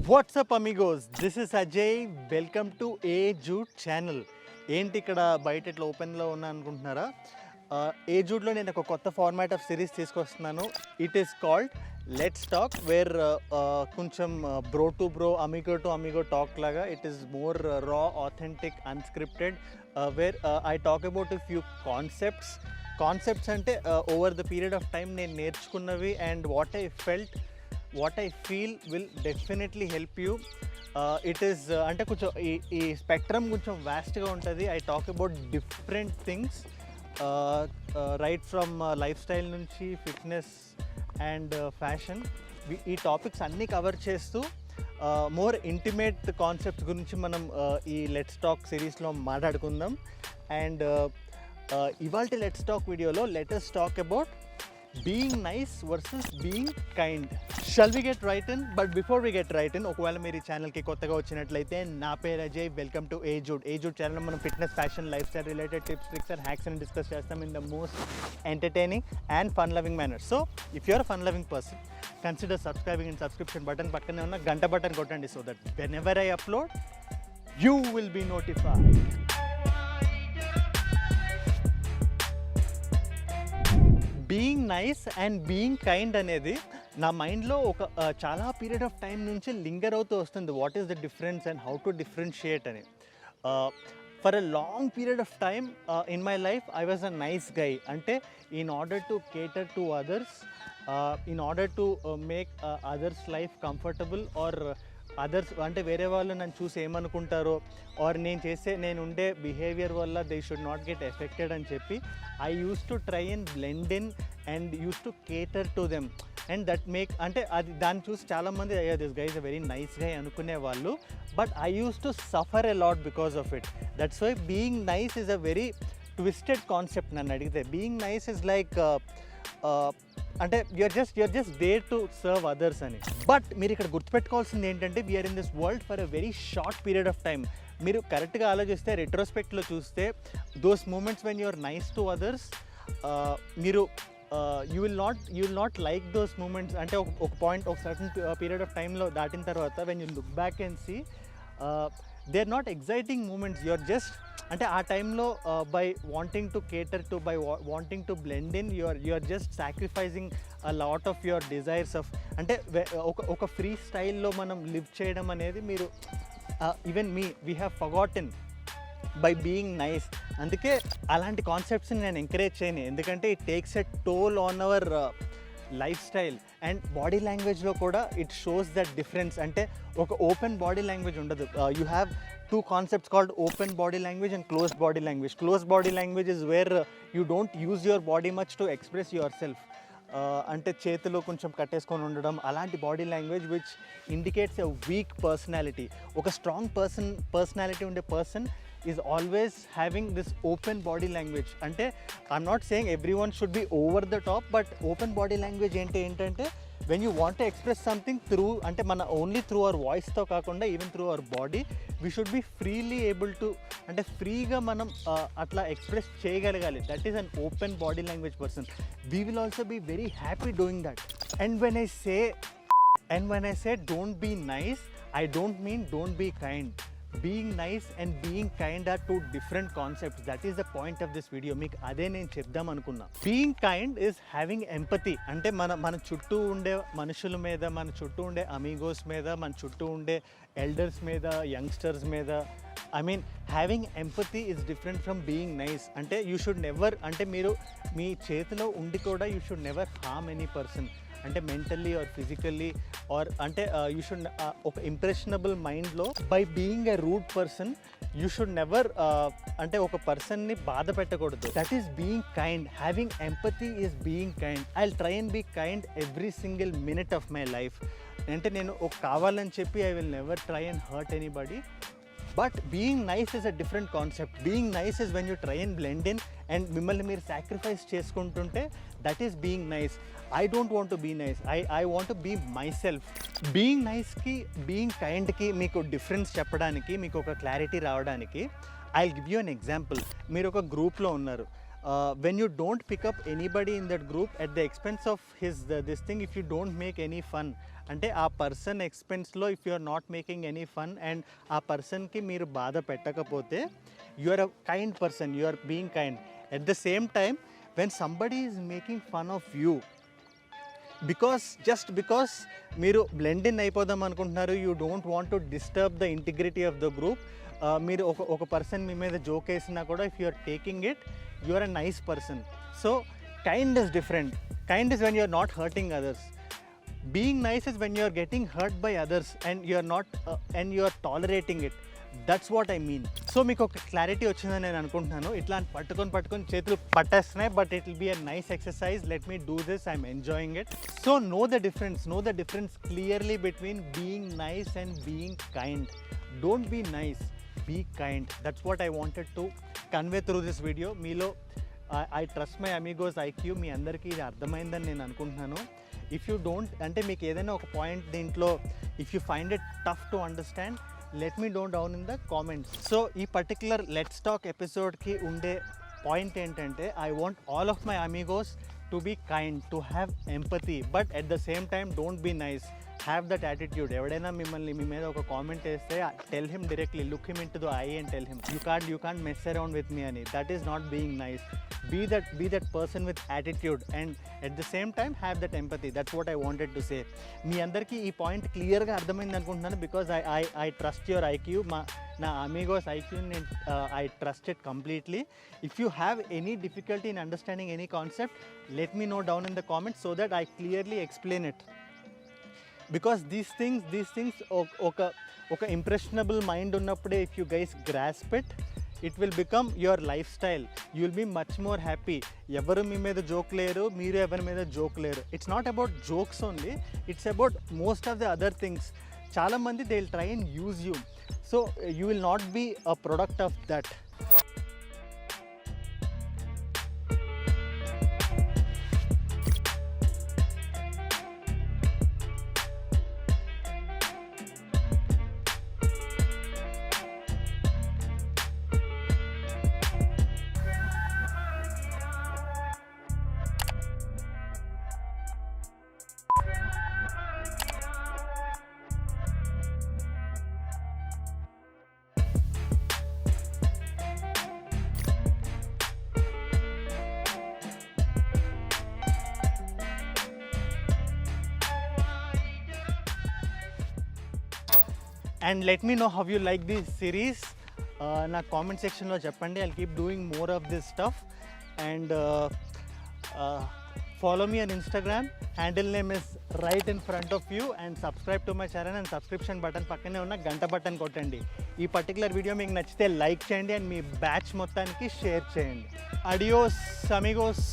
What's up amigos? This is Ajay. Welcome to A Jute channel. ఏంటి ఇక్కడ బయట ఇట్లా ఓపెన్లో ఉన్నా అనుకుంటున్నారా? ఏ జూట్లో నేను ఒక కొత్త ఫార్మాట్ ఆఫ్ సిరీస్ తీసుకొస్తున్నాను. It is called let's talk, where కొంచెం bro to bro, amigo to amigo talk లాగా. It is more raw, authentic, unscripted, where I talk about a few concepts అంటే over the period of time నేను నేర్చుకున్నవి and what I feel will definitely help you. It is అంటే కొంచెం ఈ spectrum కొంచెం వాస్ట్గా ఉంటుంది. I talk about different things, right from lifestyle నుంచి ఫిట్నెస్ అండ్ ఫ్యాషన్. ఈ టాపిక్స్ అన్నీ కవర్ చేస్తూ మోర్ ఇంటిమేట్ కాన్సెప్ట్స్ గురించి మనం ఈ లెట్స్ టాక్ సిరీస్లో మాట్లాడుకుందాం. అండ్ ఇవాల్టి లెట్స్ టాక్ వీడియోలో let us talk about being nice versus being kind. Shall we get right in? But before we get right in, ఒకవేళ మీరు ఈ ఛానల్కి కొత్తగా వచ్చినట్లయితే, నా పేరు అజయ్. వెల్కమ్ టు ఏ జూట్ ఛానల్లో మనం fitness, fashion, lifestyle related tips, tricks and hacks అని డిస్కస్ చేస్తాం in the most entertaining and fun loving manner. So if you're fun loving person, consider subscribing and subscription button పక్కనే ఉన్న గంట button కొట్టండి, so that whenever I upload you will be notified. Being nice and being kind అనేది నా మైండ్లో ఒక చాలా period of time నుంచి లింగర్ అవుతూ వస్తుంది. What is the difference and how to differentiate అని. For a long period of time in my life I was a nice guy. అంటే in order to cater to others, in order to make others life comfortable, or others అంటే వేరే వాళ్ళు నన్ను చూసి ఏమనుకుంటారో, are నేను ఉండే బిహేవియర్ వల్ల they should not get affected అని చెప్పి I use to try and blend in and use to cater to them. And that make అంటే అది దాన్ని చూసి చాలామంది అయ్యా this guy is a very nice guy అనుకునే వాళ్ళు. But I use to suffer a lot because of it. That's why being nice is a very twisted concept నన్ను అడిగితే. బీయింగ్ నైస్ ఇస్ లైక్ అంటే you're just there to serve others అని. But మీరు ఇక్కడ గుర్తుపెట్టుకోవాల్సింది ఏంటంటే, we're in this world for a very short period of time. మీరు కరెక్ట్గా ఆలోచిస్తే, రెట్రోస్పెక్ట్లో చూస్తే, those moments when you're nice to others, మీరు you will not like those moments. అంటే ఒక పాయింట్, ఒక సర్టన్ పీరియడ్ ఆఫ్ టైంలో దాటిన తర్వాత when you look back and see, they are not exciting moments. You're just అంటే ఆ టైంలో by wanting to cater to, by wanting to blend in, you're just sacrificing a lot of your desires off. అంటే ఒక free స్టైల్లో మనం live చేయడం అనేది మీరు even we have forgotten by being nice. అందుకే అలాంటి కాన్సెప్ట్స్ని నేను ఎంకరేజ్ చేయను, ఎందుకంటే it takes a toll on our life style and body లాంగ్వేజ్లో కూడా ఇట్ షోస్ దట్ డిఫరెన్స్. అంటే ఒక ఓపెన్ బాడీ లాంగ్వేజ్ ఉండదు. You have two concepts called open body language and closed body language. Closed body language is where you don't use your body much to express yourself. అంటే చేతులు కొంచెం కట్టేసుకొని ఉండడం, అలాంటి body language which indicates a weak personality. ఒక strong personality ఉండే person is always having this open body language. అంటే I'm not saying everyone should be over the top, but open body language ఏంటంటే when you want to express something through, అంటే మన only through our వాయిస్తో కాకుండా even through our body, we should be freely able to, అంటే ఫ్రీగా మనం అట్లా express చేయగలగాలి. That is an open body language person. We will also be very happy doing that. And when I say don't be nice, I don't mean don't be kind. Being nice and being kind are two different concepts. That is the point of this video. మీకు అదే నేను చెప్దాం అనుకున్నా. Being kind is having empathy. అంటే మన చుట్టూ ఉండే మనుషుల మీద, మన చుట్టూ ఉండే అమీగోస్ మీద, మన చుట్టూ ఉండే ఎల్డర్స్ మీద, యంగ్స్టర్స్ మీద, I mean having empathy is different from being nice. అంటే యూ షుడ్ నెవర్, అంటే మీరు మీ చేతిలో ఉండి కూడా you should never harm any person. అంటే మెంటల్లీ ఆర్ ఫిజికల్లీ, ఆర్ అంటే యూ షుడ్ ఒక ఇంప్రెషనబుల్ మైండ్లో by being a rude person you should never అంటే ఒక పర్సన్ని బాధ పెట్టకూడదు. That is being kind. Having empathy is being kind. I will try and be kind every single minute of my life. అంటే నేను కావాలని చెప్పి I will never try and hurt anybody. But being nice is a different concept. Being nice is when you try and blend in and మిమ్మల్ని మీరు sacrifice చేసుకుంటుంటే, that is being nice. I don't want to be nice, I want to be myself. Being నైస్కి being కైండ్కి మీకు difference చెప్పడానికి, మీకు ఒక clarity రావడానికి I will give you an example. మీరు ఒక గ్రూప్లో ఉన్నారు. when you don't pick up anybody in that group at the expense of this thing, if you don't make any fun, అంటే ఆ పర్సన్ ఎక్స్పెన్స్లో if you are not making any fun and ఆ పర్సన్కి మీరు బాధ పెట్టకపోతే you are a kind person, you are being kind. At the same time when somebody is making fun of you because మీరు blend in అయిపోదాం అనుకుంటున్నారు, you don't want to disturb the integrity of the group. మీరు ఒక person మీ మీద joke వేసినా కూడా if you are taking it, you are a nice person. So kind is different. Kind is when you are not hurting others. Being nice is when you are getting hurt by others and you are not and you are tolerating it. That's what I mean. So మీకు ఒక clarity వచ్చిందని నేను అనుకుంటున్నాను. ఇట్లా పట్టుకొని చేతులు పట్టేస్తున్నాయి, but it will be a nice exercise. Let me do this, I'm enjoying it. So know the difference clearly between being nice and being kind. Don't be nice, be kind. That's what I wanted to convey through this video. మీలో I trust my amigos IQ. మీ అందరికీ ఇది అర్థమైందని నేను అనుకుంటున్నాను. If you don't, అంటే మీకు ఏదైనా ఒక పాయింట్ దీంట్లో if you find it tough to understand, let me know down in the comments. So ఈ పర్టికులర్ లెట్స్ టాక్ ఎపిసోడ్కి ఉండే పాయింట్ ఏంటంటే, I want all of my amigos to be kind, to have empathy, but at the same time don't be nice. Have that attitude. ఎవడైనా మిమ్మల్ని మీ మీద ఒక comment వేస్తే tell him directly, look him in to the eye and tell him you can't mess around with me అని. That is not being nice. Be that person with attitude and at the same time have that empathy. That's what I wanted to say. మీ అందరికీ ఈ point క్లియర్గా అర్థమైంది అనుకుంటున్నాను, because I trust your IQ. నా amigos IQ నేను I trust it completely. If you have any difficulty in understanding any concept, let me know down in the comments so that I clearly explain it. Because these things ఒక impressionable mind ఉన్నప్పుడే if you guys grasp it, it will become your lifestyle. You will be much more happy. ఎవరు మీ మీద joke లేరు, మీరు ఎవరి మీద joke లేరు. It's not about jokes only, it's about most of the other things. చాలామంది they will try and use you, so you will not be a product of that. And let me know how you like this series. నా comment సెక్షన్లో చెప్పండి. I'll keep doing more of this stuff. And follow me on Instagram. Handle name is right in front of you. And subscribe to my channel and subscription button పక్కనే ఉన్న గంట button కొట్టండి. ఈ particular video మీకు నచ్చితే like చేయండి and me batch మొత్తానికి share చేయండి. Adios Amigos.